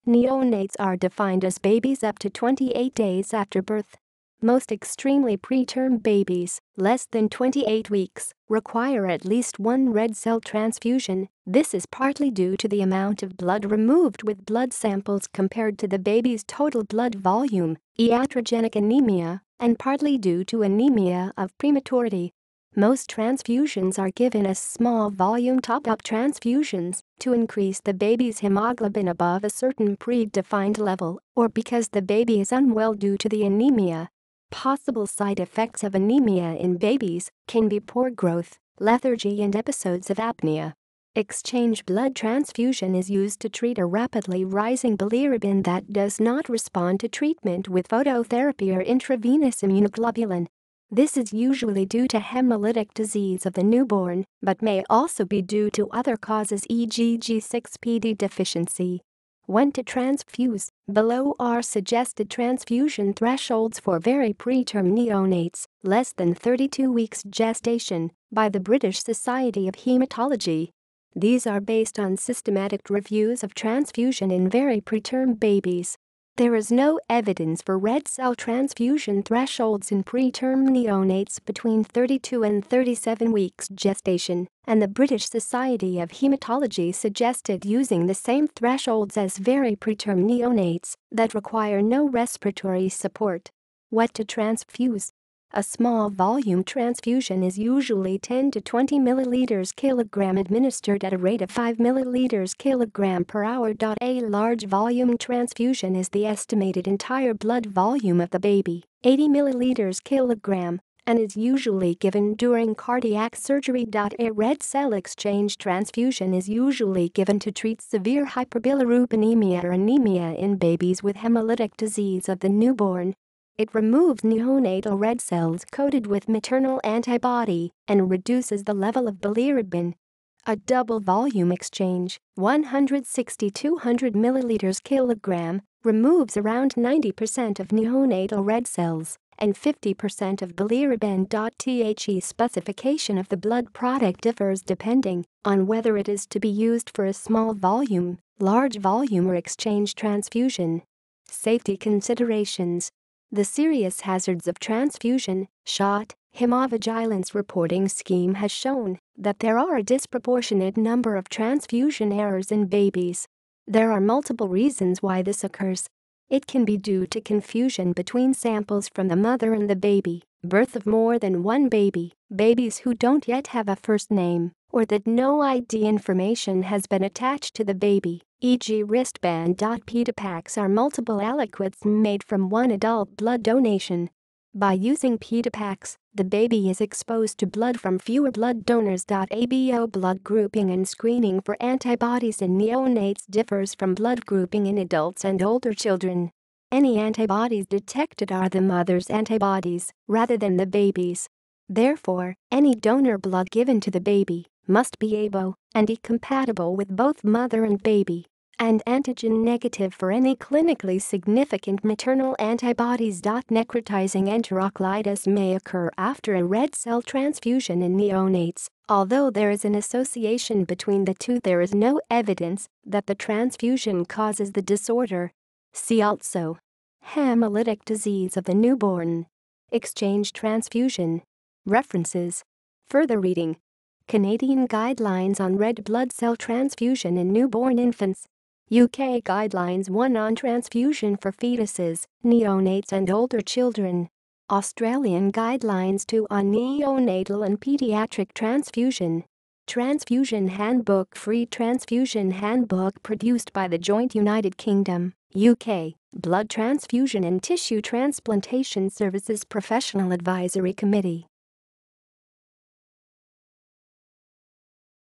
Neonates are defined as babies up to 28 days after birth. Most extremely preterm babies, less than 28 weeks, require at least one red cell transfusion. This is partly due to the amount of blood removed with blood samples compared to the baby's total blood volume, iatrogenic anemia, and partly due to anemia of prematurity. Most transfusions are given as small volume top-up transfusions to increase the baby's hemoglobin above a certain predefined level or because the baby is unwell due to the anemia. Possible side effects of anemia in babies can be poor growth, lethargy, and episodes of apnea. Exchange blood transfusion is used to treat a rapidly rising bilirubin that does not respond to treatment with phototherapy or intravenous immunoglobulin. This is usually due to hemolytic disease of the newborn, but may also be due to other causes, e.g. G6PD deficiency. When to transfuse. Below are suggested transfusion thresholds for very preterm neonates, less than 32 weeks gestation, by the British Society of Hematology. These are based on systematic reviews of transfusion in very preterm babies. There is no evidence for red cell transfusion thresholds in preterm neonates between 32 and 37 weeks gestation, and the British Society of Hematology suggested using the same thresholds as very preterm neonates that require no respiratory support. What to transfuse? A small volume transfusion is usually 10 to 20 milliliters kilogram administered at a rate of 5 milliliters kilogram per hour. A large volume transfusion is the estimated entire blood volume of the baby, 80 milliliters kilogram, and is usually given during cardiac surgery. A red cell exchange transfusion is usually given to treat severe hyperbilirubinemia or anemia in babies with hemolytic disease of the newborn. It removes neonatal red cells coated with maternal antibody and reduces the level of bilirubin. A double volume exchange, 160-200 milliliters kilogram, removes around 90% of neonatal red cells and 50% of bilirubin. The specification of the blood product differs depending on whether it is to be used for a small volume, large volume, or exchange transfusion. Safety considerations. The serious hazards of transfusion, shot, hemovigilance reporting scheme has shown that there are a disproportionate number of transfusion errors in babies. There are multiple reasons why this occurs. It can be due to confusion between samples from the mother and the baby, birth of more than one baby, babies who don't yet have a first name, or that no ID information has been attached to the baby, e.g. wristband. Pedipacks are multiple aliquots made from one adult blood donation. By using pedipacks, the baby is exposed to blood from fewer blood donors. ABO blood grouping and screening for antibodies in neonates differs from blood grouping in adults and older children. Any antibodies detected are the mother's antibodies rather than the baby's. Therefore, any donor blood given to the baby must be ABO and be compatible with both mother and baby, and antigen negative for any clinically significant maternal antibodies. Necrotizing enterocolitis may occur after a red cell transfusion in neonates. Although there is an association between the two, there is no evidence that the transfusion causes the disorder. See also: hemolytic disease of the newborn, exchange transfusion. References. Further reading: Canadian Guidelines on Red Blood Cell Transfusion in Newborn Infants. UK Guidelines 1 on transfusion for fetuses, neonates and older children. Australian Guidelines 2 on neonatal and pediatric transfusion. Transfusion Handbook. Free Transfusion Handbook produced by the Joint United Kingdom, UK, Blood Transfusion and Tissue Transplantation Services Professional Advisory Committee.